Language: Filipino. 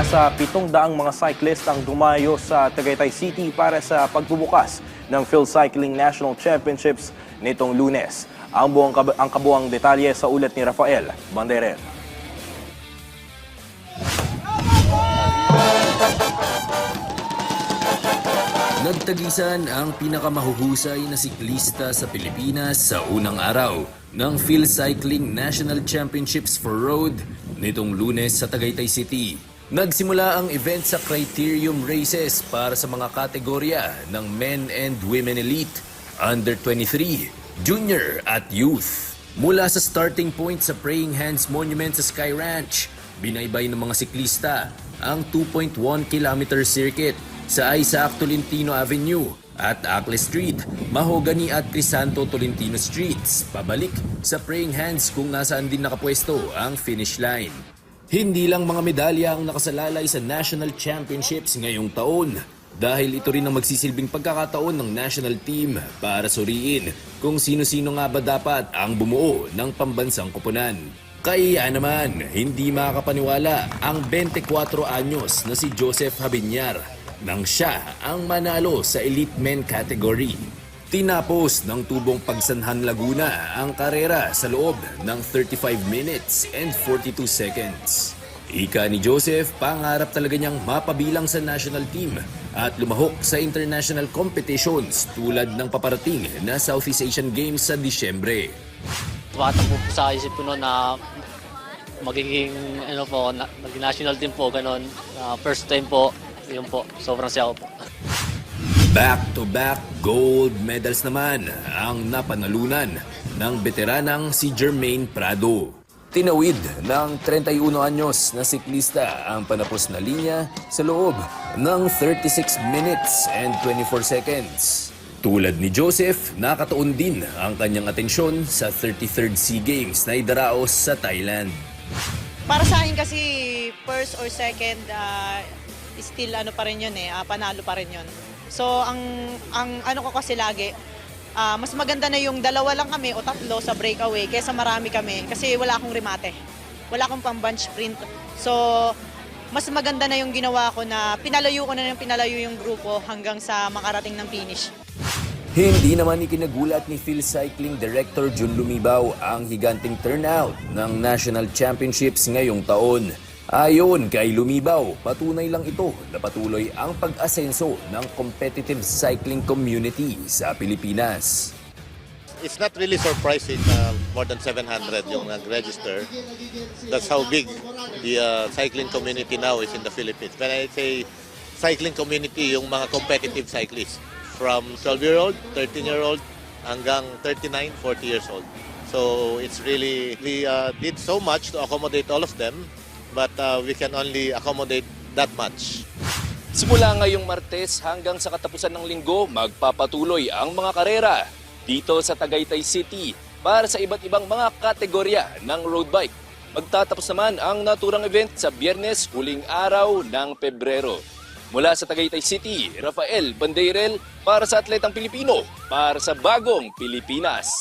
nasa 700 mga cyclist ang dumayo sa Tagaytay City para sa pagbubukas ng PhilCycling National Championships nitong Lunes. Ang kabuang detalye sa ulat ni Rafael Banderel. Nagtagisan ang pinakamahuhusay na siklista sa Pilipinas sa unang araw ng PhilCycling National Championships for Road nitong Lunes sa Tagaytay City. Nagsimula ang event sa criterium races para sa mga kategorya ng Men and Women Elite, Under 23, Junior at Youth. Mula sa starting point sa Praying Hands Monument sa Sky Ranch, binaybay ng mga siklista ang 2.1 kilometer circuit sa Isaac Tolentino Avenue at Acle Street, Mahogany at Crisanto Tolentino Streets, pabalik sa Praying Hands kung nasaan din nakapwesto ang finish line. Hindi lang mga medalya ang nakasalalay sa National Championships ngayong taon dahil ito rin ang magsisilbing pagkakataon ng national team para suriin kung sino-sino nga ba dapat ang bumuo ng pambansang koponan. Kaya naman, hindi makakapaniwala ang 24 anyos na si Joseph Habinyar nang siya ang manalo sa Elite Men category. Tinapos ng tubong Pagsanhan Laguna ang karera sa loob ng 35 minutes and 42 seconds. Ika ni Joseph, pangarap talaga niyang mapabilang sa national team at lumahok sa international competitions tulad ng paparating na Southeast Asian Games sa Disyembre. Tumatakbo po sa isip ko noon na magiging national team po, ganun. First time po, yun po, sobrang siya po. Back-to-back gold medals naman ang napanalunan ng veteranang si Jermaine Prado. Tinawid ng 31 anyos na siklista ang panapos na linya sa loob ng 36 minutes and 24 seconds. Tulad ni Joseph, nakatuon din ang kanyang atensyon sa 33rd SEA Games na idaraos sa Thailand. Para sa akin kasi first or second, still pa rin yun panalo pa rin yun. So ang ano ko kasi lagi, mas maganda na yung dalawa lang kami o tatlo sa breakaway kaysa marami kami kasi wala akong remate. Wala akong pang bunch sprint. So mas maganda na yung ginawa ko na pinalayo yung grupo hanggang sa makarating ng finish. Hindi naman ikinagulat ni PhilCycling Director Jun Lumibaw ang higanting turnout ng National Championships ngayong taon. Ayon kay Lumibaw, patunay lang ito na patuloy ang pag-asenso ng competitive cycling community sa Pilipinas. It's not really surprising more than 700 yung nag-register. That's how big the cycling community now is in the Philippines. When I say cycling community, yung mga competitive cyclists from 12-year-old, 13-year-old, hanggang 39, 40 years old. So it's really, we did so much to accommodate all of them, but we can only accommodate that much. Simula ngayong Martes hanggang sa katapusan ng linggo, magpapatuloy ang mga karera dito sa Tagaytay City para sa iba't ibang mga kategorya ng road bike. Magtatapos naman ang naturang event sa Biyernes, huling araw ng Pebrero. Mula sa Tagaytay City, Rafael Banderel para sa Atletang Pilipino, para sa Bagong Pilipinas.